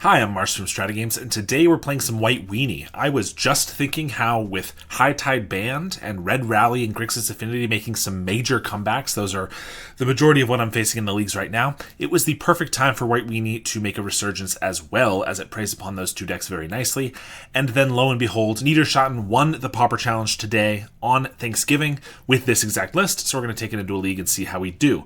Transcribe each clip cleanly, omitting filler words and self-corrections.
Hi, I'm Mars from StrataGames, and today we're playing some White Weenie. I was just thinking how with High Tide Band and Red Rally and Grixis Affinity making some major comebacks, those are the majority of what I'm facing in the leagues right now, it was the perfect time for White Weenie to make a resurgence as well, as it preys upon those two decks very nicely. And then lo and behold, Niederschatten won the Pauper Challenge today on Thanksgiving with this exact list, so we're going to take it into a league and see how we do.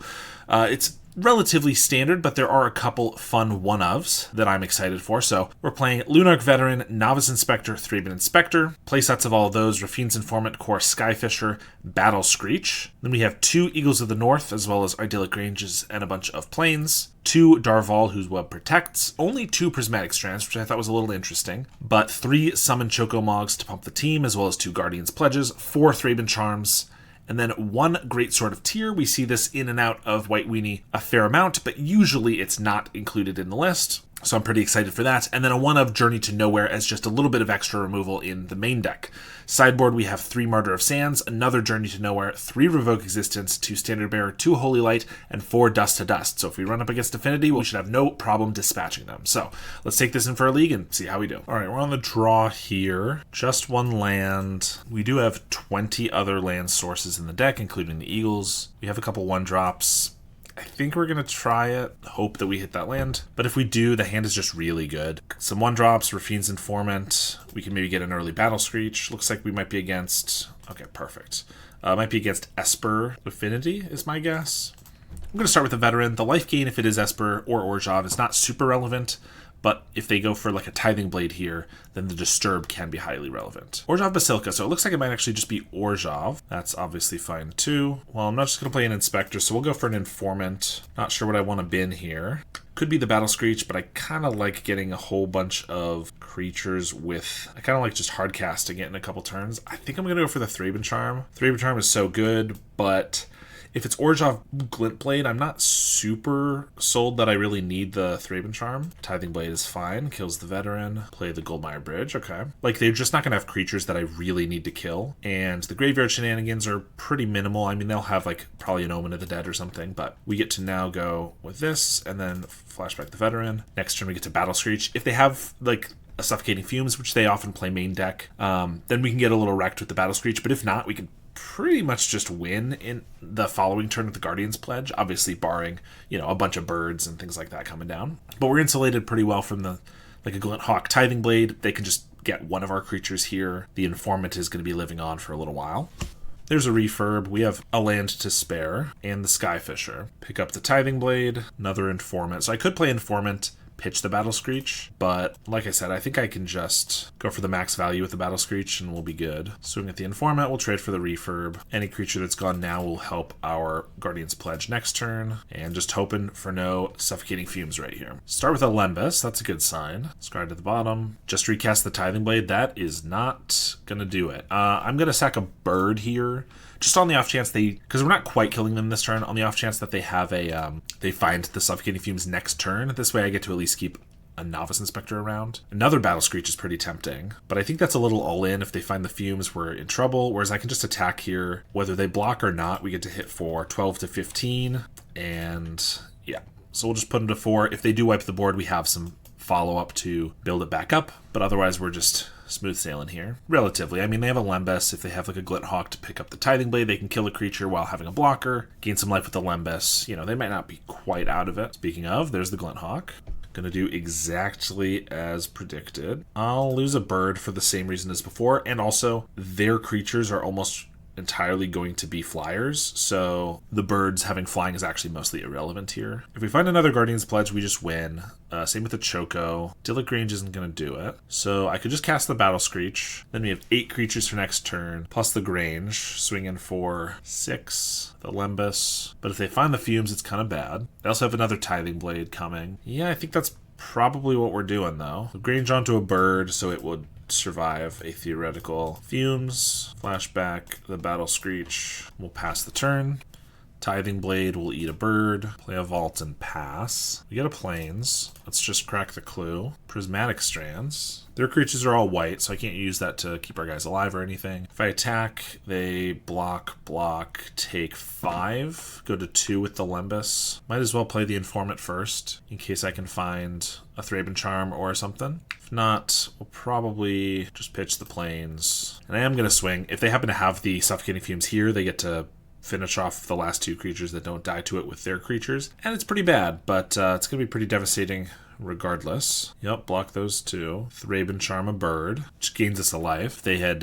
It's relatively standard, but there are a couple fun one-ofs that I'm excited for. So we're playing Lunarch Veteran, Novice Inspector, Thraben Inspector. Playsets of all of those: Rafine's Informant, Core Skyfisher, Battle Screech. Then we have 2 Eagles of the North, as well as Idyllic Ranges and a bunch of Plains. 2 Darval, whose web protects. Only 2 Prismatic Strands, which I thought was a little interesting. But 3 Summon Chocomogs to pump the team, as well as 2 Guardian's Pledges, 4 Thraben Charms, and then 1 Greatsword of Tyr. We see this in and out of White Weenie a fair amount, but usually it's not included in the list, so I'm pretty excited for that. And then a 1 of Journey to Nowhere as just a little bit of extra removal in the main deck. Sideboard, we have 3 Martyr of Sands, another Journey to Nowhere, 3 Revoke Existence, 2 Standard Bearer, 2 Holy Light, and 4 Dust to Dust. So if we run up against Affinity, we should have no problem dispatching them. So let's take this in for a league and see how we do. All right, we're on the draw here. Just 1 land. We do have 20 other land sources in the deck, including the Eagles. We have a couple 1-drops. I think we're going to try it, hope that we hit that land. But if we do, the hand is just really good. Some 1-drops, Rafine's Informant. We can maybe get an early Battle Screech. Looks like we might be against... Okay, perfect. Might be against Esper Affinity is my guess. I'm going to start with the Veteran. The life gain, if it is Esper or Orzhov, is not super relevant. But if they go for like a Tithing Blade here, then the Disturb can be highly relevant. Orzhov Basilica, so it looks like it might actually just be Orzhov. That's obviously fine too. Well, I'm not just going to play an Inspector, so we'll go for an Informant. Not sure what I want to bin here. Could be the Battle Screech, but I kind of like getting a whole bunch of creatures with... I kind of like just hard casting it in a couple turns. I think I'm going to go for the Thraben Charm. Thraben Charm is so good, but... if it's Orzhov Glint Blade, I'm not super sold that I really need the Thraben Charm. Tithing Blade is fine. Kills the Veteran. Play the Goldmire Bridge. Okay. Like, they're just not going to have creatures that I really need to kill. And the Graveyard Shenanigans are pretty minimal. I mean, they'll have, like, probably an Omen of the Dead or something. But we get to now go with this and then flashback the Veteran. Next turn, we get to Battle Screech. If they have, like... a Suffocating Fumes, which they often play main deck, then we can get a little wrecked with the Battle Screech. But if not, we can pretty much just win in the following turn with the Guardian's Pledge, obviously barring, you know, a bunch of birds and things like that coming down. But we're insulated pretty well from the, like a Glint Hawk Tithing Blade. They can just get one of our creatures here. The Informant is going to be living on for a little while. There's a Refurb, we have a land to spare, and the Skyfisher. Pick up the Tithing Blade, another Informant. So I could play Informant, pitch the Battle Screech, but like I said, I think I can just go for the max value with the Battle Screech and we'll be good. Swing at the Informant, we'll trade for the Refurb. Any creature that's gone now will help our Guardian's Pledge next turn, and just hoping for no Suffocating Fumes right here. Start with a Lembas, that's a good sign. Scry to the bottom. Just recast the Tithing Blade, that is not gonna do it. I'm gonna sack a bird here. Just on the off chance they, because we're not quite killing them this turn, on the off chance that they have a, they find the Suffocating Fumes next turn. This way I get to at least keep a Novice Inspector around. Another Battle Screech is pretty tempting, but I think that's a little all-in. If they find the Fumes, we're in trouble, whereas I can just attack here. Whether they block or not, we get to hit for 12 to 15, and yeah. So we'll just put them to 4. If they do wipe the board, we have some follow-up to build it back up, but otherwise we're just... smooth sailing here. Relatively. I mean, they have a Lembas. If they have like a Glint Hawk to pick up the Tithing Blade, they can kill a creature while having a blocker, gain some life with the Lembas. You know, they might not be quite out of it. Speaking of, there's the Glint Hawk. Gonna do exactly as predicted. I'll lose a bird for the same reason as before, and also their creatures are almost entirely going to be flyers, so the birds having flying is actually mostly irrelevant here. If we find another Guardian's Pledge, we just win. Same with the Choco. Idyllic Range isn't going to do it, so I could just cast the Battle Screech. Then we have 8 creatures for next turn, plus the Grange, swing in for 6, the Lembas. But if they find the Fumes, it's kind of bad. They also have another Tithing Blade coming. Yeah, I think that's probably what we're doing, though. The Grange onto a bird, so it would survive a theoretical Fumes. Flashback the Battle Screech. We'll pass the turn. Tithing Blade will eat a bird. Play a vault and pass. We get a plains. Let's just crack the clue. Prismatic Strands. Their creatures are all white, so I can't use that to keep our guys alive or anything. If I attack, they block, take 5. Go to 2 with the Lembus. Might as well play the Informant first, in case I can find a Thraben Charm or something. If not, we'll probably just pitch the plains. And I am going to swing. If they happen to have the Suffocating Fumes here, they get to finish off the last 2 creatures that don't die to it with their creatures. And it's pretty bad, but it's going to be pretty devastating regardless. Yep, block those 2. Thraben Charm a bird, which gains us a life. They had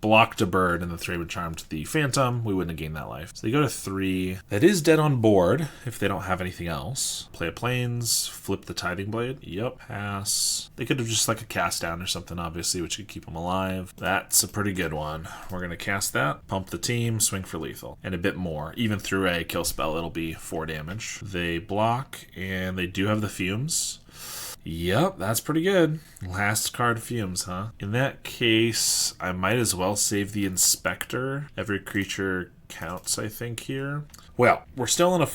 blocked a bird and the Thraben Charmed the Phantom. We wouldn't have gained that life. So they go to 3. That is dead on board if they don't have anything else. Play a plains, flip the Tithing Blade. Yep, pass. They could have just like a cast down or something, obviously, which could keep them alive. That's a pretty good one. We're going to cast that, pump the team, swing for lethal. And a bit more. Even through a kill spell, it'll be 4 damage. They block, and they do have the Fumes. Yep, that's pretty good. Last card Fumes, huh? In that case, I might as well save the Inspector. Every creature counts, I think, here. Well, we're still in a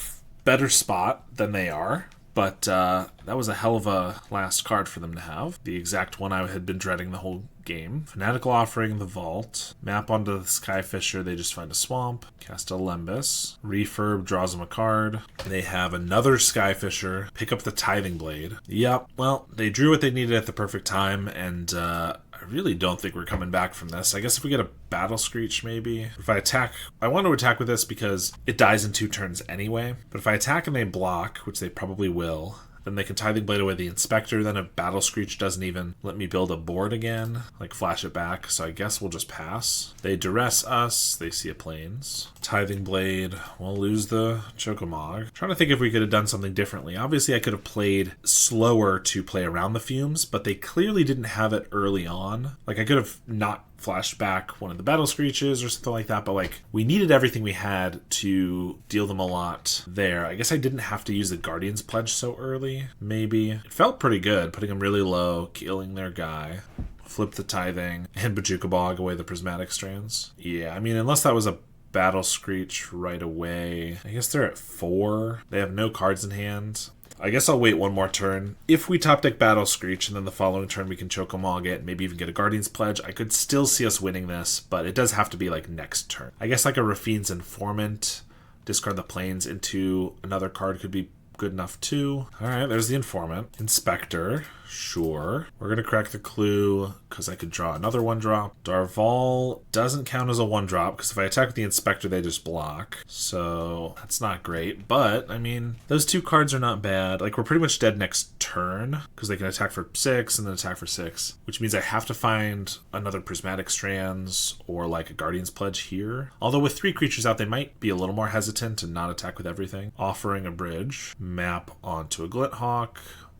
better spot than they are, but that was a hell of a last card for them to have. The exact one I had been dreading the whole game. Fanatical Offering, the Vault. Map onto the Skyfisher, they just find a swamp. Cast a Lembus. Refurb draws them a card. They have another Skyfisher. Pick up the Tithing Blade. Yep, well, they drew what they needed at the perfect time, and I really don't think we're coming back from this. I guess if we get a Battle Screech, maybe. If I attack, I want to attack with this because it dies in 2 turns anyway. But if I attack and they block, which they probably will, then they can Tithing Blade away the Inspector. Then a Battle Screech doesn't even let me build a board again, like flash it back. So I guess we'll just pass. They duress us. They see a plains. Tithing Blade. We'll lose the Chocomog. Trying to think if we could have done something differently. Obviously, I could have played slower to play around the Fumes, but they clearly didn't have it early on. Like, I could have not flashed back one of the Battle Screeches or something like that, but like we needed everything we had to deal them a lot there. I guess I didn't have to use the Guardian's Pledge so early, maybe. It felt pretty good, putting them really low, killing their guy. Flip the Tithing, and Bajuka Bog away the Prismatic Strands. Yeah, I mean, unless that was a Battle Screech right away. I guess they're at 4. They have no cards in hand. I guess I'll wait one more turn. If we top deck Battle Screech and then the following turn we can Chocomog it, maybe even get a Guardian's Pledge, I could still see us winning this, but it does have to be like next turn. I guess like a Rafine's Informant, discard the plains into another card could be good enough too. Alright, there's the Informant. Inspector, sure. We're going to crack the clue because I could draw another 1-drop. Darval doesn't count as a 1-drop because if I attack with the Inspector, they just block. So that's not great. But, I mean, those 2 cards are not bad. Like, we're pretty much dead next turn because they can attack for 6 and then attack for 6, which means I have to find another Prismatic Strands or like a Guardian's Pledge here. Although with 3 creatures out, they might be a little more hesitant to not attack with everything. Offering a bridge. Map onto a Glithawk.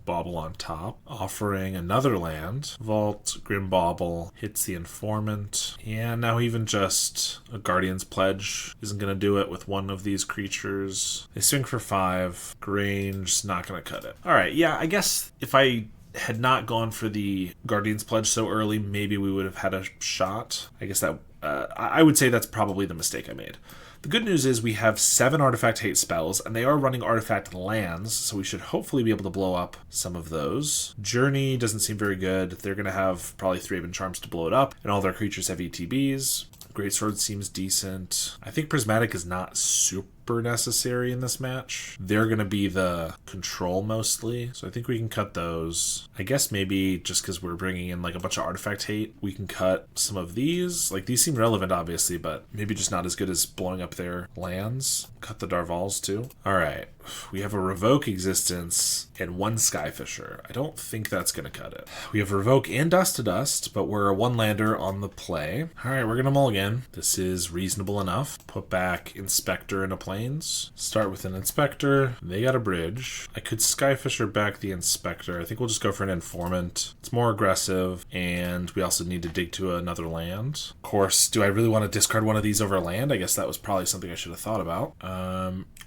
Bauble on top, offering another land. Vault, Grim Bauble, hits the Informant. And now even just a Guardian's Pledge isn't going to do it with one of these creatures. They swing for 5. Grange's not going to cut it. Alright, yeah, I guess if I had not gone for the Guardian's Pledge so early, maybe we would have had a shot. I guess that, I would say that's probably the mistake I made. The good news is we have 7 Artifact Hate spells, and they are running Artifact lands, so we should hopefully be able to blow up some of those. Journey doesn't seem very good. They're going to have probably Thraben Charms to blow it up, and all their creatures have ETBs. Greatsword seems decent. I think Prismatic is not super necessary in this match. They're going to be the control mostly, so I think we can cut those. I guess maybe just because we're bringing in like a bunch of Artifact Hate, we can cut some of these. Like, these seem relevant, obviously, but maybe just not as good as blowing up their lands. Cut the Darvals, too. All right. We have a Revoke Existence and 1 Skyfisher. I don't think that's going to cut it. We have Revoke and Dust to Dust, but we're a 1-lander on the play. All right, we're going to mulligan. This is reasonable enough. Put back Inspector into plains. Start with an Inspector. They got a bridge. I could Skyfisher back the Inspector. I think we'll just go for an Informant. It's more aggressive, and we also need to dig to another land. Of course, do I really want to discard one of these over land? I guess that was probably something I should have thought about.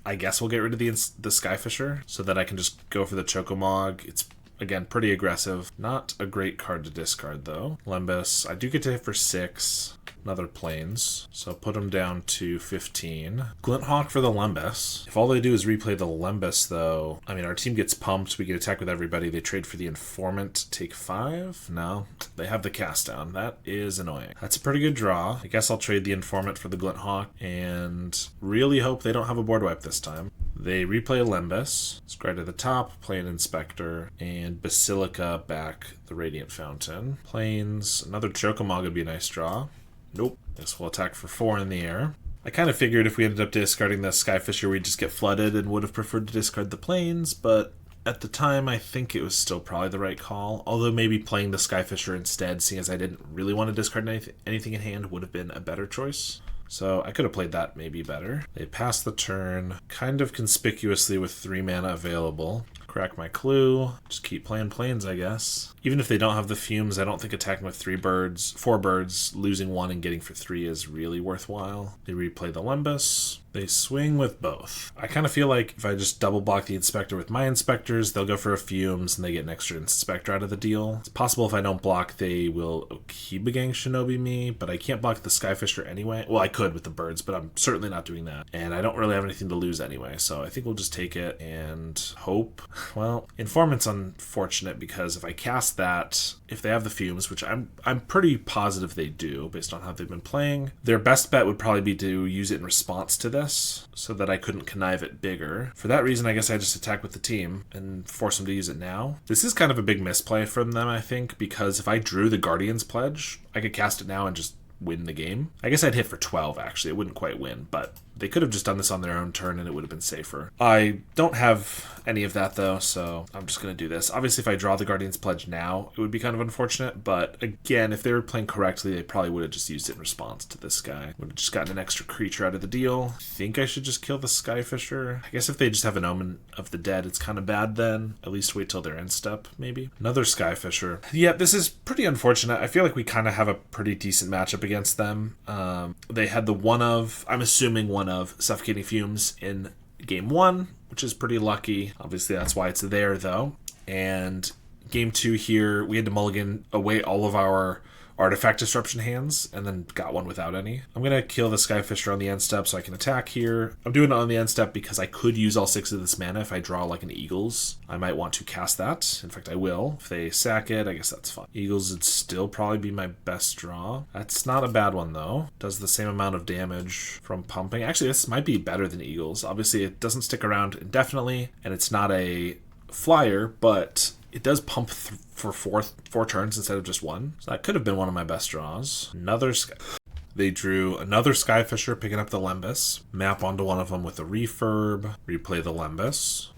I guess we'll get rid of the Skyfisher so that I can just go for the Chocomog. It's Again, pretty aggressive. Not a great card to discard, though. Lembas, I do get to hit for 6. Another planes, so put them down to 15. Glinthawk for the Lembas. If all they do is replay the Lembas, though, I mean, our team gets pumped. We get attack with everybody. They trade for the Informant. Take 5. No, they have the cast down. That is annoying. That's a pretty good draw. I guess I'll trade the Informant for the Glinthawk and really hope they don't have a board wipe this time. They replay Lembas, scry to the top, play an Inspector, and Basilica back the Radiant Fountain. Plains, another Chocomog would be a nice draw. Nope. Guess we'll attack for 4 in the air. I kind of figured if we ended up discarding the Skyfisher, we'd just get flooded and would have preferred to discard the Plains, but at the time, I think it was still probably the right call. Although maybe playing the Skyfisher instead, seeing as I didn't really want to discard anything in hand, would have been a better choice. So I could have played that maybe better. They pass the turn, kind of conspicuously with 3 mana available. Crack my clue. Just keep playing planes, I guess. Even if they don't have the fumes, I don't think attacking with 4 birds, losing 1 and getting for 3 is really worthwhile. They replay the Lembas. They swing with both. I kind of feel like if I just double block the Inspector with my Inspectors, they'll go for a fumes and they get an extra Inspector out of the deal. It's possible if I don't block, they will Okiba Shinobi me, but I can't block the Skyfisher anyway. Well, I could with the birds, but I'm certainly not doing that. And I don't really have anything to lose anyway, so I think we'll just take it and hope. Well, Informant's unfortunate because if I cast that, if they have the fumes, which I'm pretty positive they do based on how they've been playing, their best bet would probably be to use it in response to this so that I couldn't connive it bigger. For that reason, I guess I just attack with the team and force them to use it now. This is kind of a big misplay from them, I think, because if I drew the Guardian's Pledge, I could cast it now and just win the game. I guess I'd hit for 12, actually. It wouldn't quite win, but they could have just done this on their own turn and it would have been safer. I don't have any of that, though, so I'm just going to do this. Obviously, if I draw the Guardian's Pledge now, it would be kind of unfortunate, but again, if they were playing correctly, they probably would have just used it in response to this guy. Would have just gotten an extra creature out of the deal. I think I should just kill the Skyfisher. I guess if they just have an Omen of the Dead, it's kind of bad then. At least wait till their end step, maybe. Another Skyfisher. Yeah, this is pretty unfortunate. I feel like we kind of have a pretty decent matchup against them. They had the I'm assuming one of Suffocating Fumes in game 1, which is pretty lucky. Obviously, that's why it's there, though. And game 2 here, we had to mulligan away all of our Artifact Disruption hands, and then got one without any. I'm going to kill the Skyfisher on the end step so I can attack here. I'm doing it on the end step because I could use all 6 of this mana if I draw like an Eagles. I might want to cast that. In fact, I will. If they sack it, I guess that's fine. Eagles would still probably be my best draw. That's not a bad one, though. Does the same amount of damage from pumping. Actually, this might be better than Eagles. Obviously, it doesn't stick around indefinitely, and it's not a flyer, but it does pump for 4 turns instead of just 1. So that could have been one of my best draws. They drew another Skyfisher, picking up the Lembas. Map onto one of them with a refurb. Replay the Lembas.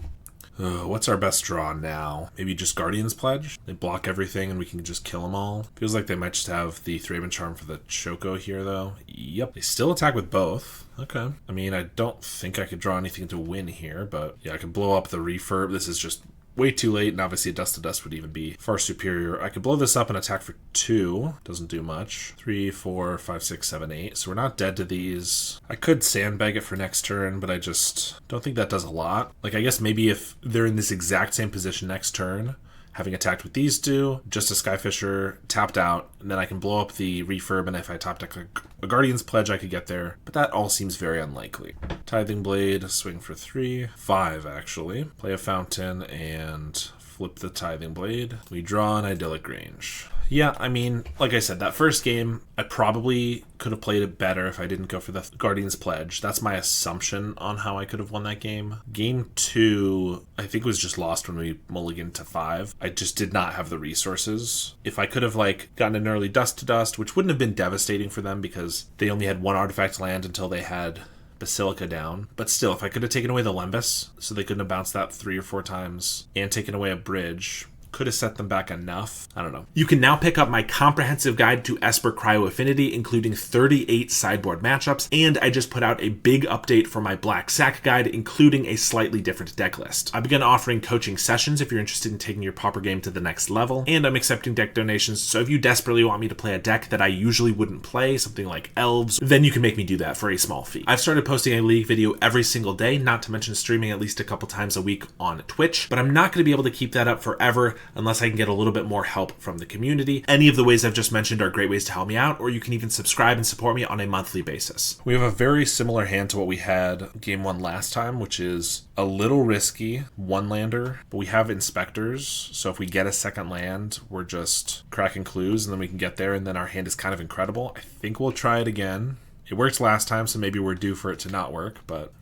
What's our best draw now? Maybe just Guardian's Pledge? They block everything and we can just kill them all. Feels like they might just have the Thraben Charm for the Choco here, though. Yep. They still attack with both. Okay. I mean, I don't think I could draw anything to win here, but yeah, I could blow up the refurb. This is just way too late, and obviously a Dust to Dust would even be far superior. I could blow this up and attack for 2. Doesn't do much. 3, 4, 5, 6, 7, 8. So we're not dead to these. I could sandbag it for next turn, but I just don't think that does a lot. Like, I guess maybe if they're in this exact same position next turn, having attacked with these 2, just a Skyfisher, tapped out, and then I can blow up the refurb, and if I top deck a Guardian's Pledge, I could get there. But that all seems very unlikely. Tithing Blade, swing for 3. 5, actually. Play a Fountain, and flip the Tithing Blade. We draw an Idyllic Range. Yeah, I mean, like I said, that first game, I probably could have played it better if I didn't go for the Guardian's Pledge. That's my assumption on how I could have won that game. Game 2, I think was just lost when we mulliganed to 5. I just did not have the resources. If I could have, like, gotten an early Dust to Dust, which wouldn't have been devastating for them because they only had 1 artifact land until they had Basilica down. But still, if I could have taken away the Lembas, so they couldn't have bounced that 3 or 4 times, and taken away a bridge, could have set them back enough. I don't know. You can now pick up my comprehensive guide to Esper Cryo Affinity, including 38 sideboard matchups, and I just put out a big update for my Black Sack guide, including a slightly different deck list. I began offering coaching sessions if you're interested in taking your Pauper game to the next level, and I'm accepting deck donations, so if you desperately want me to play a deck that I usually wouldn't play, something like Elves, then you can make me do that for a small fee. I've started posting a League video every single day, not to mention streaming at least a couple times a week on Twitch, but I'm not going to be able to keep that up forever unless I can get a little bit more help from the community. Any of the ways I've just mentioned are great ways to help me out, or you can even subscribe and support me on a monthly basis. We have a very similar hand to what we had game 1 last time, which is a little risky, 1-lander, but we have inspectors, so if we get a second land, we're just cracking clues, and then we can get there, and then our hand is kind of incredible. I think we'll try it again. It worked last time, so maybe we're due for it to not work, but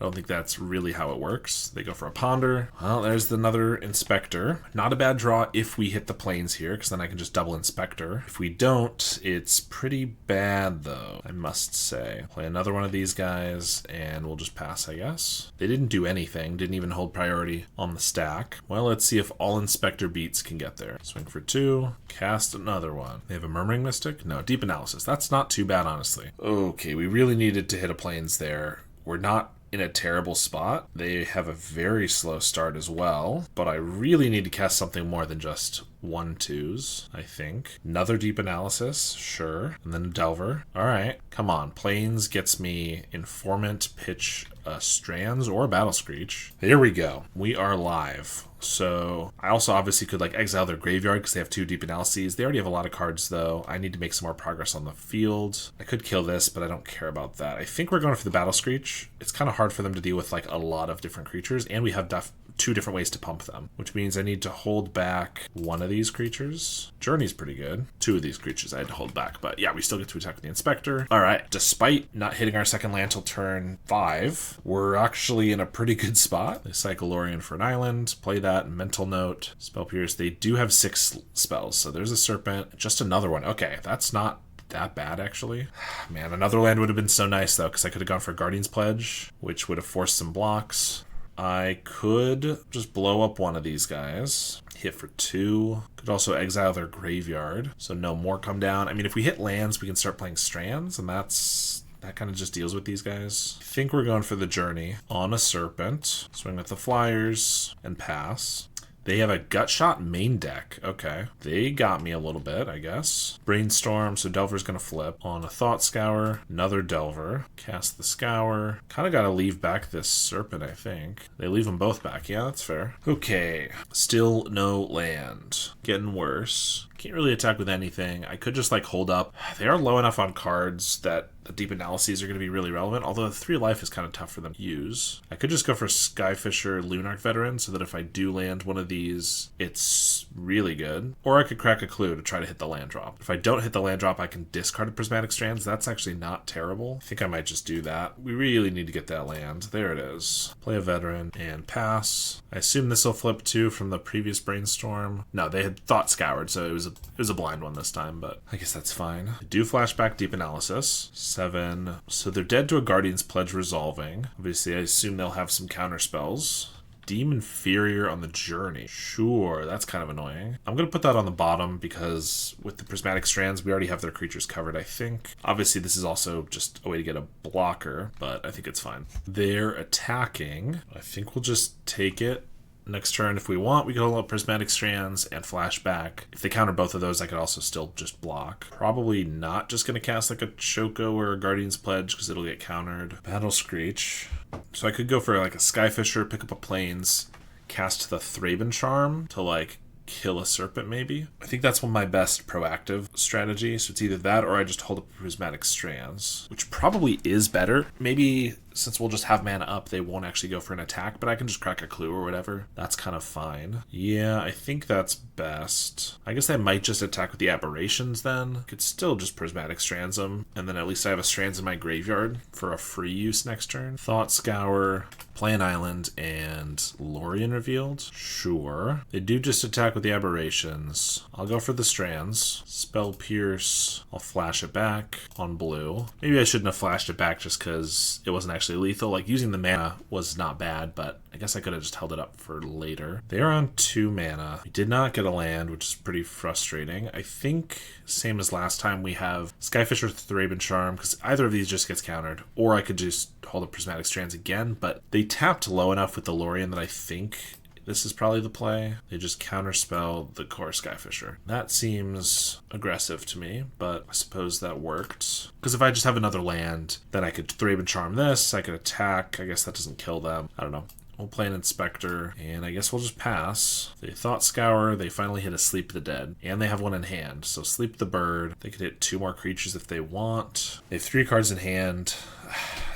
I don't think that's really how it works. They go for a ponder. Well, there's another inspector. Not a bad draw if we hit the plains here, because then I can just double inspector. If we don't, it's pretty bad, though, I must say. Play another one of these guys, and we'll just pass, I guess. They didn't do anything, didn't even hold priority on the stack. Well, let's see if all inspector beats can get there. Swing for 2, cast another one. They have a Murmuring Mystic? No, Deep Analysis. That's not too bad, honestly. Okay, we really needed to hit a plains there. We're not in a terrible spot. They have a very slow start as well, but I really need to cast something more than just 1/2s, I think. Another Deep Analysis, sure. And then a Delver. All right, come on. Plains gets me Informant, Pitch, Strands, or Battle Screech. There we go. We are live. So I also obviously could like exile their graveyard because they have 2 Deep Analyses. They already have a lot of cards though. I need to make some more progress on the field. I could kill this, but I don't care about that. I think we're going for the Battle Screech. It's kind of hard for them to deal with like a lot of different creatures, and we have 2 different ways to pump them, which means I need to hold back one of these creatures. Journey's pretty good. 2 of these creatures I had to hold back, but yeah, we still get to attack the Inspector. All right, despite not hitting our second land till turn 5, we're actually in a pretty good spot. They cycle Lorien for an island, play that, Mental Note, Spell Pierce. They do have 6 spells, so there's a Serpent, just another one. Okay, that's not that bad, actually. Man, another land would have been so nice, though, because I could have gone for Guardian's Pledge, which would have forced some blocks. I could just blow up one of these guys, hit for 2. Could also exile their graveyard, so no more come down. I mean, if we hit lands, we can start playing Strands, and that kind of just deals with these guys. I think we're going for the Journey on a Serpent. Swing with the Flyers and pass. They have a Gut Shot main deck. Okay. They got me a little bit, I guess. Brainstorm, so Delver's going to flip. On a Thought Scour, another Delver. Cast the Scour. Kind of got to leave back this Serpent, I think. They leave them both back. Yeah, that's fair. Okay. Still no land. Getting worse. Can't really attack with anything. I could just like hold up. They are low enough on cards that the Deep Analyses are going to be really relevant, although the 3 life is kind of tough for them to use. I could just go for Skyfisher Lunarch Veteran so that if I do land one of these, it's really good. Or I could crack a clue to try to hit the land drop. If I don't hit the land drop, I can discard a Prismatic Strands. That's actually not terrible. I think I might just do that. We really need to get that land. There it is. Play a Veteran and pass. I assume this will flip too from the previous Brainstorm. No, they had Thought Scoured, so it was a blind one this time, but I guess that's fine. I do flashback Deep Analysis. 7. So they're dead to a Guardian's Pledge resolving. Obviously, I assume they'll have some counter spells. Deem Inferior on the Journey. Sure, that's kind of annoying. I'm going to put that on the bottom because with the Prismatic Strands, we already have their creatures covered, I think. Obviously, this is also just a way to get a blocker, but I think it's fine. They're attacking. I think we'll just take it. Next turn, if we want, we can hold up Prismatic Strands and Flashback. If they counter both of those, I could also still just block. Probably not just going to cast like a Choco or a Guardian's Pledge because it'll get countered. Battle Screech. So I could go for like a Skyfisher, pick up a Plains, cast the Thraben Charm to like kill a Serpent maybe. I think that's one of my best proactive strategy. So it's either that or I just hold up Prismatic Strands, which probably is better. Maybe since we'll just have mana up, they won't actually go for an attack, but I can just crack a clue or whatever. That's kind of fine. Yeah, I think that's best. I guess I might just attack with the Aberrations then. Could still just Prismatic Strands them, and then at least I have a Strands in my graveyard for a free use next turn. Thought Scour, play an island, and Lorien revealed. Sure. They do just attack with the Aberrations. I'll go for the Strands. Spell Pierce. I'll flash it back on blue. Maybe I shouldn't have flashed it back just because it wasn't actually lethal. Like, using the mana was not bad, but I guess I could have just held it up for later. They are on 2 mana. We did not get a land, which is pretty frustrating. I think, same as last time, we have Skyfisher with Thraben Charm, because either of these just gets countered, or I could just hold up Prismatic Strands again, but they tapped low enough with the Lorien that I think this is probably the play. They just counterspell the core Skyfisher. That seems aggressive to me, but I suppose that worked. Because if I just have another land, then I could Thraben Charm this, I could attack. I guess that doesn't kill them. I don't know. We'll play an Inspector, and I guess we'll just pass. They Thought Scour, they finally hit a Sleep the Dead, and they have one in hand. So Sleep the Bird, they could hit 2 more creatures if they want. They have 3 cards in hand.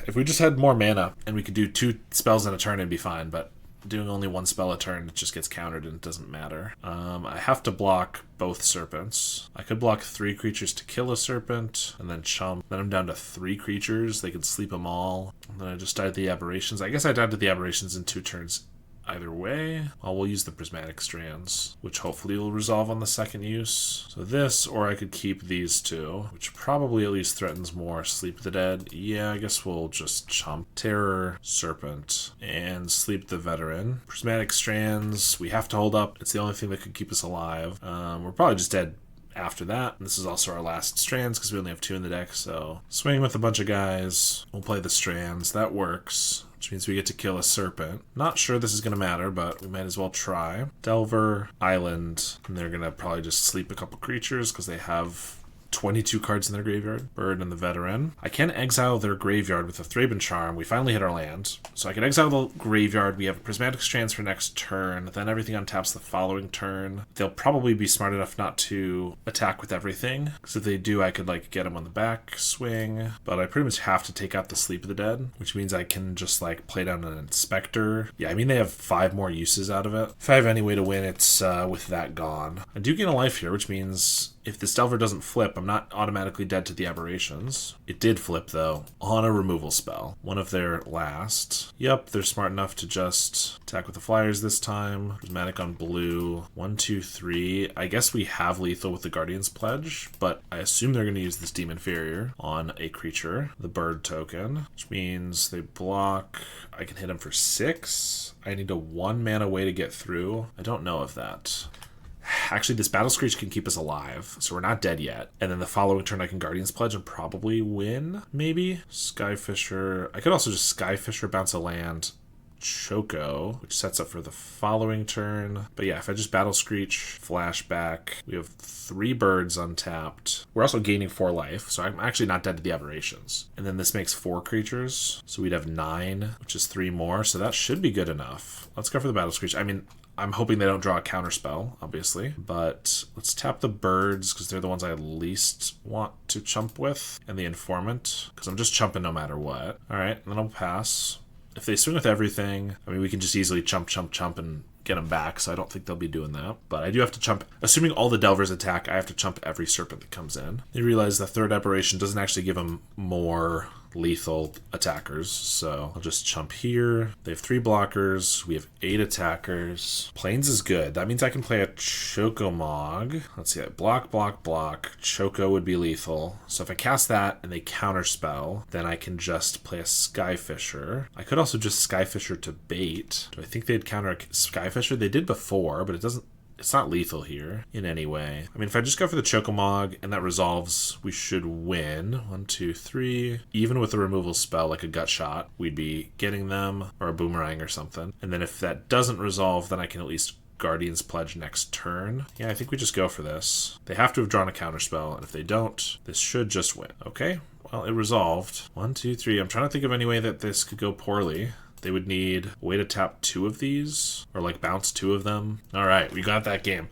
If we just had more mana, and we could do 2 spells in a turn, it'd be fine, but doing only 1 spell a turn, it just gets countered and it doesn't matter. I have to block both Serpents. I could block 3 creatures to kill a Serpent, and then chump. Then I'm down to 3 creatures. They could sleep them all. And then I just died to the Aberrations. I guess I died to the Aberrations in 2 turns. Either way, well, we'll use the Prismatic Strands, which hopefully will resolve on the second use. So this, or I could keep these 2, which probably at least threatens more Sleep the Dead. Yeah, I guess we'll just chump Terror, Serpent, and Sleep the Veteran. Prismatic Strands, we have to hold up. It's the only thing that could keep us alive. We're probably just dead after that. And this is also our last Strands because we only have 2 in the deck, so swing with a bunch of guys. We'll play the Strands. That works, which means we get to kill a Serpent. Not sure this is going to matter, but we might as well try. Delver, Island, and they're going to probably just sleep a couple creatures because they have 22 cards in their graveyard. Bird and the Veteran. I can exile their graveyard with a Thraben Charm. We finally hit our land. So I can exile the graveyard. We have Prismatic Strands for next turn. Then everything untaps the following turn. They'll probably be smart enough not to attack with everything. Because if they do, I could like get them on the back swing. But I pretty much have to take out the Sleep of the Dead, which means I can just like play down an Inspector. Yeah, I mean they have 5 more uses out of it. If I have any way to win, it's with that gone. I do gain a life here, which means if this Delver doesn't flip, I'm not automatically dead to the Aberrations. It did flip, though, on a removal spell. One of their last. Yep, they're smart enough to just attack with the Flyers this time. Prismatic on blue. 1, 2, 3. I guess we have lethal with the Guardian's Pledge, but I assume they're going to use this Demon Farrier on a creature, the Bird token, which means they block. I can hit them for 6. I need a 1 mana way to get through. I don't know of that. Actually, this Battle Screech can keep us alive, so we're not dead yet. And then the following turn I can Guardian's Pledge and probably win, maybe? Skyfisher. I could also just Skyfisher, bounce a land, Choco, which sets up for the following turn. But yeah, if I just Battle Screech, flashback, we have 3 birds untapped. We're also gaining 4 life, so I'm actually not dead to the Aberrations. And then this makes 4 creatures, so we'd have 9, which is 3 more, so that should be good enough. Let's go for the Battle Screech. I mean, I'm hoping they don't draw a counterspell, obviously, but let's tap the birds because they're the ones I least want to chump with, and the Informant, because I'm just chumping no matter what. All right, and then I'll pass. If they swing with everything, I mean, we can just easily chump, and get them back, so I don't think they'll be doing that. But I do have to chump. Assuming all the Delvers attack, I have to chump every Serpent that comes in. They realize the 3rd Aberration doesn't actually give them more lethal attackers, so I'll just chump here. They have 3 blockers. We have 8 attackers. Plains is good. That means I can play a Chocomog. Let's see, block. Choco would be lethal. So if I cast that and they counterspell, then I can just play a Skyfisher. I could also just Skyfisher to bait. Do I think they'd counter a Skyfisher? They did before, but it's not lethal here in any way. I mean, if I just go for the Chocomog and that resolves, we should win. 1, 2, 3. Even with a removal spell like a Gut Shot, we'd be getting them, or a Boomerang or something. And then if that doesn't resolve, then I can at least Guardian's Pledge next turn. Yeah, I think we just go for this. They have to have drawn a counterspell, and if they don't, this should just win. Okay, well, it resolved. 1, 2, 3. I'm trying to think of any way that this could go poorly. They would need a way to tap 2 of these, or like bounce 2 of them. All right, we got that game.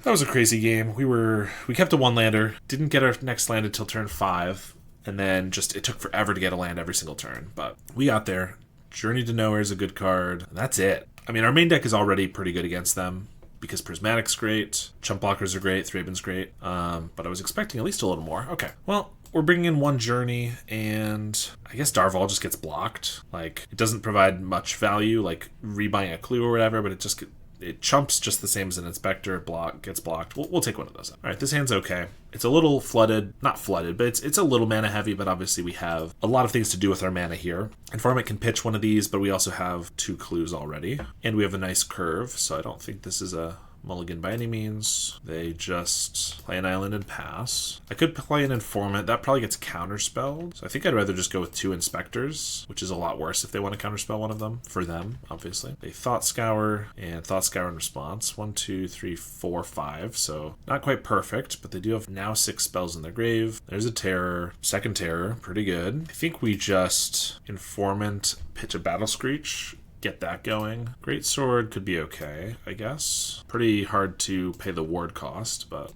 That was a crazy game. We kept a 1-lander, didn't get our next land until turn 5, and then just it took forever to get a land every single turn. But we got there. Journey to Nowhere is a good card. And that's it. I mean, our main deck is already pretty good against them, because Prismatic's great, Chump Blockers are great, Thraben's great, but I was expecting at least a little more. Okay, well, we're bringing in 1 Journey, and I guess Darval just gets blocked. Like, it doesn't provide much value, like rebuying a clue or whatever, but it chumps just the same as an Inspector. Gets blocked. We'll take one of those. All right, this hand's okay. It's a little flooded, not flooded, but it's a little mana heavy, but obviously we have a lot of things to do with our mana here. Informant can pitch one of these, but we also have 2 clues already, and we have a nice curve, so I don't think this is a mulligan by any means. They just play an island and pass. I could play an Informant. That probably gets counterspelled. So I think I'd rather just go with 2 Inspectors, which is a lot worse if they want to counterspell one of them. For them, obviously. They Thought Scour and Thought Scour in response. 1, 2, 3, 4, 5. So not quite perfect, but they do have now 6 spells in their grave. There's a Terror. Second Terror. Pretty good. I think we just Informant, pitch a Battle Screech, get that going. Great Sword could be okay, I guess. Pretty hard to pay the ward cost, but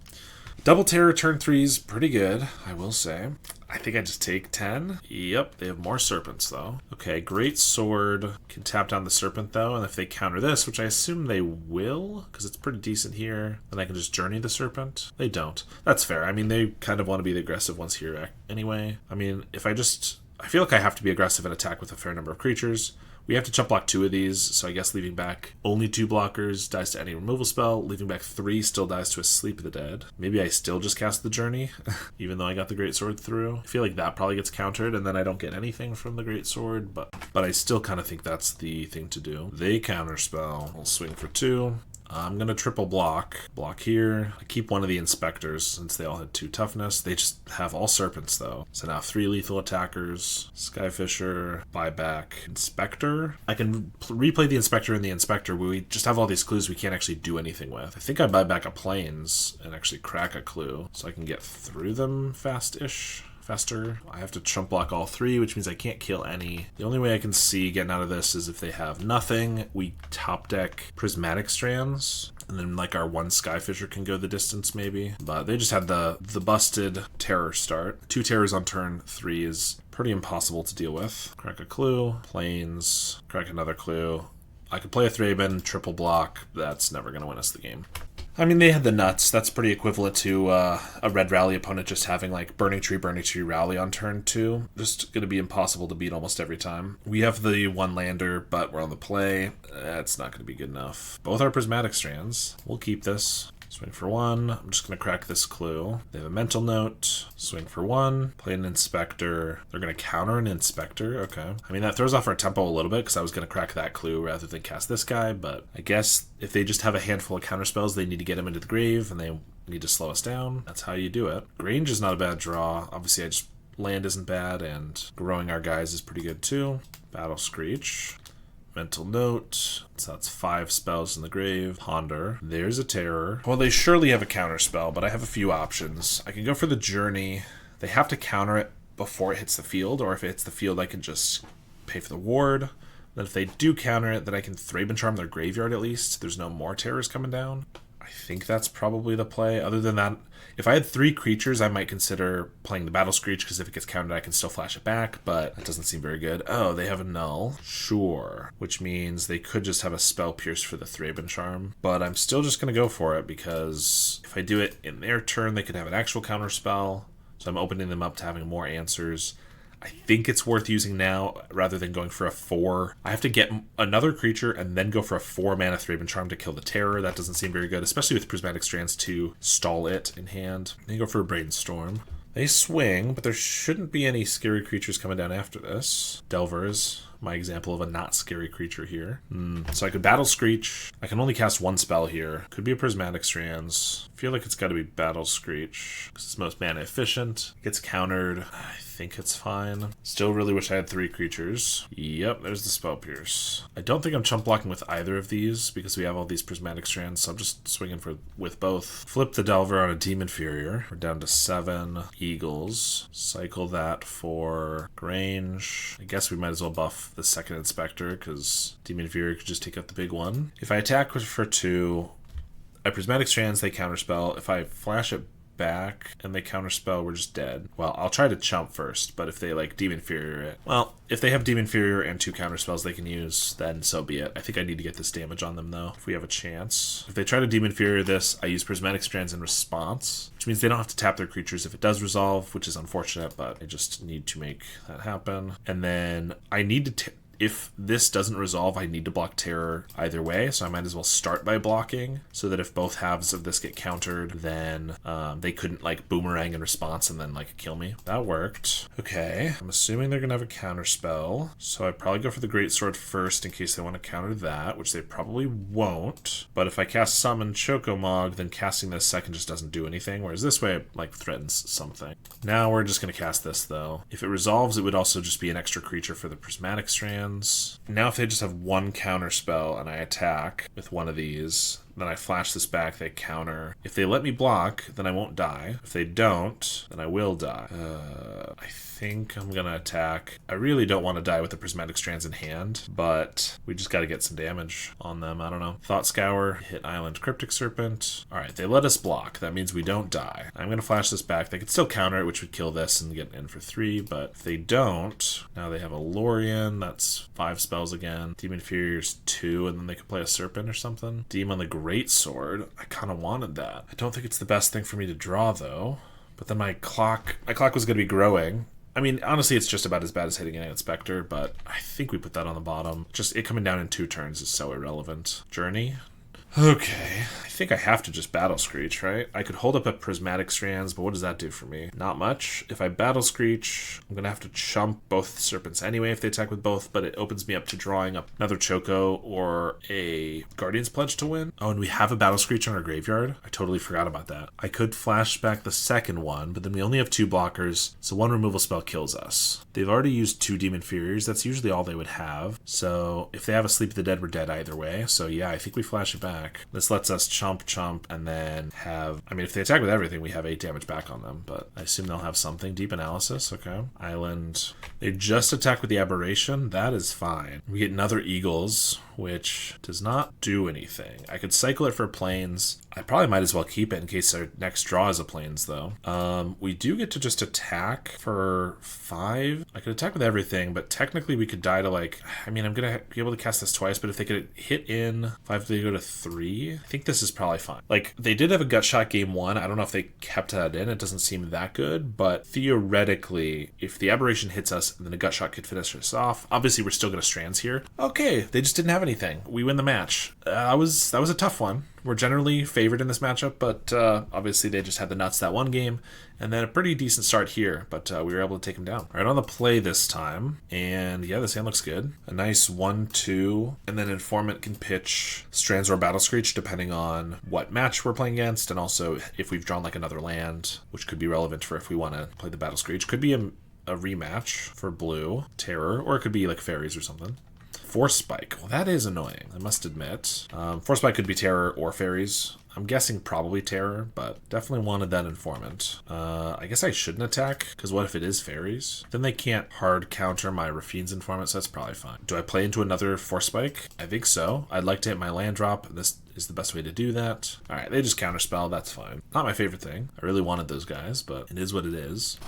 Double Terror turn 3 is pretty good, I will say. I think I just take 10. Yep, they have more Serpents, though. Okay, Great Sword can tap down the Serpent, though, and if they counter this, which I assume they will, because it's pretty decent here, then I can just Journey the Serpent. They don't. That's fair. I mean, they kind of want to be the aggressive ones here anyway. I mean, if I feel like I have to be aggressive and attack with a fair number of creatures. We have to chump block 2 of these, so I guess leaving back only 2 blockers dies to any removal spell. Leaving back 3 still dies to a Sleep of the Dead. Maybe I still just cast the Journey, even though I got the Great Sword through. I feel like that probably gets countered, and then I don't get anything from the Great Sword, but I still kind of think that's the thing to do. They counterspell. I'll swing for 2. I'm going to triple block here. I keep one of the Inspectors since they all had 2 toughness. They just have all Serpents, though. So now 3 lethal attackers. Skyfisher, buyback, Inspector. I can replay the Inspector and the Inspector, where we just have all these clues we can't actually do anything with. I think I buy back a Plains and actually crack a clue, so I can get through them fast-ish. Faster. I have to chump block all 3, which means I can't kill any. The only way I can see getting out of this is if they have nothing, we top deck Prismatic Strands, and then like our 1 Skyfisher can go the distance maybe. But they just had the busted Terror start. 2 Terrors on turn 3 is pretty impossible to deal with. Crack a clue, Plains, crack another clue. I could play a Thraben, triple block. That's never going to win us the game. I mean, they had the nuts. That's pretty equivalent to a red rally opponent just having like Burning Tree, Rally on turn 2. Just going to be impossible to beat almost every time. We have the 1 lander, but we're on the play. That's not going to be good enough. Both are Prismatic Strands. We'll keep this. Swing for 1. I'm just going to crack this clue. They have a Mental Note. Swing for 1. Play an Inspector. They're going to counter an Inspector. Okay. I mean, that throws off our tempo a little bit because I was going to crack that clue rather than cast this guy. But I guess if they just have a handful of counter spells, they need to get him into the grave and they need to slow us down. That's how you do it. Grange is not a bad draw. Obviously, land isn't bad, and growing our guys is pretty good too. Battle Screech. Mental Note. So that's 5 spells in the grave. Ponder. There's a Terror. Well, they surely have a counter spell, but I have a few options. I can go for the Journey. They have to counter it before it hits the field, or if it hits the field, I can just pay for the ward. Then if they do counter it, then I can Thraben Charm their graveyard at least. There's no more Terrors coming down. I think that's probably the play. Other than that, if I had 3 creatures, I might consider playing the Battle Screech, because if it gets countered, I can still flash it back, but that doesn't seem very good. Oh, they have a Null. Sure. Which means they could just have a Spell Pierce for the Thraben Charm, but I'm still just going to go for it, because if I do it in their turn, they could have an actual counter spell, so I'm opening them up to having more answers. I think it's worth using now rather than going for a 4. I have to get another creature and then go for a 4-mana Thraben Charm to kill the Terror. That doesn't seem very good, especially with Prismatic Strands to stall it in hand. Then go for a Brainstorm. They swing, but there shouldn't be any scary creatures coming down after this. Delvers, my example of a not scary creature here. So I could Battle Screech. I can only cast 1 spell here. Could be a Prismatic Strands. I feel like it's got to be Battle Screech because it's most mana efficient. It gets countered. I think it's fine. Still really wish I had 3 creatures. Yep, there's the Spell Pierce. I don't think I'm chump blocking with either of these because we have all these Prismatic Strands, so I'm just swinging with both. Flip the Delver on a Demon Inferior. We're down to 7 Eagles. Cycle that for Grange. I guess we might as well buff the second Inspector because Demon Inferior could just take out the big one. If I attack for 2, I Prismatic Strands, they counterspell. If I flash it back and they counterspell, we're just dead. Well, I'll try to chump first, but if they like Demon Inferior it, well, if they have Demon Inferior and 2 counterspells they can use, then so be it. I think I need to get this damage on them though, if we have a chance. If they try to Demon Inferior this, I use Prismatic Strands in response, which means they don't have to tap their creatures if it does resolve, which is unfortunate, but I just need to make that happen. And then I need to if this doesn't resolve, I need to block Terror either way, so I might as well start by blocking, so that if both halves of this get countered, then they couldn't like boomerang in response and then like kill me. That worked. Okay, I'm assuming they're gonna have a counter spell, so I'd probably go for the Great Sword first in case they want to counter that, which they probably won't. But if I cast Summon Chocomog, then casting this second just doesn't do anything, whereas this way it like threatens something. Now we're just gonna cast this though. If it resolves, it would also just be an extra creature for the Prismatic Strand. Now if they just have 1 counter spell and I attack with one of these, then I flash this back, they counter. If they let me block, then I won't die. If they don't, then I will die. I think I'm gonna attack. I really don't want to die with the Prismatic Strands in hand, but we just got to get some damage on them. I don't know. Thought Scour, hit Island Cryptic Serpent. All right, they let us block. That means we don't die. I'm gonna flash this back. They could still counter it, which would kill this and get in for 3, but if they don't, now they have a Lorien. That's 5 spells again. Demon Inferior's 2, and then they could play a Serpent or something. Demon the Greatsword. I kind of wanted that. I don't think it's the best thing for me to draw though. But then my clock was going to be growing. I mean, honestly, it's just about as bad as hitting an Inspector, but I think we put that on the bottom. Just it coming down in 2 turns is so irrelevant. Journey. Okay, I think I have to just Battle Screech, right? I could hold up a Prismatic Strands, but what does that do for me? Not much. If I Battle Screech, I'm going to have to chump both Serpents anyway if they attack with both, but it opens me up to drawing up another Choco or a Guardian's Pledge to win. Oh, and we have a Battle Screech on our graveyard? I totally forgot about that. I could flash back the second one, but then we only have 2 blockers, so 1 removal spell kills us. They've already used 2 Demon Inferiors. That's usually all they would have. So if they have a Sleep of the Dead, we're dead either way. So yeah, I think we flash it back. This lets us chump, and then have... I mean, if they attack with everything, we have 8 damage back on them, but I assume they'll have something. Deep Analysis, okay. Island. They just attack with the Aberration. That is fine. We get another Eagles, which does not do anything. I could cycle it for Plains. I probably might as well keep it in case our next draw is a Plains, though. We do get to just attack for 5. I could attack with everything, but technically we could die to, like... I mean, I'm going to be able to cast this twice, but if they could hit in 5, they go to 3. I think this is probably fine. Like, they did have a Gut Shot game 1. I don't know if they kept that in. It doesn't seem that good, but theoretically, if the Aberration hits us, then the Gut Shot could finish us off. Obviously, we're still going to Strands here. Okay, they just didn't have anything. We win the match. That was a tough one. We're generally favored in this matchup, but obviously they just had the nuts that one game, and then a pretty decent start here, but we were able to take them down. All right, on the play this time, and yeah, this hand looks good. A nice 1-2, and then Informant can pitch Strands or Battle Screech depending on what match we're playing against, and also if we've drawn like another land, which could be relevant for if we want to play the Battle Screech. Could be a rematch for blue, Terror, or it could be like Fairies or something. Force Spike. Well, that is annoying, I must admit. Force Spike could be Terror or Fairies. I'm guessing probably Terror, but definitely wanted that Informant. I guess I shouldn't attack, because what if it is Fairies? Then they can't hard counter my Rafine's Informant, so that's probably fine. Do I play into another Force Spike? I think so. I'd like to hit my land drop. This is the best way to do that. All right, they just counterspell. That's fine. Not my favorite thing. I really wanted those guys, but it is what it is.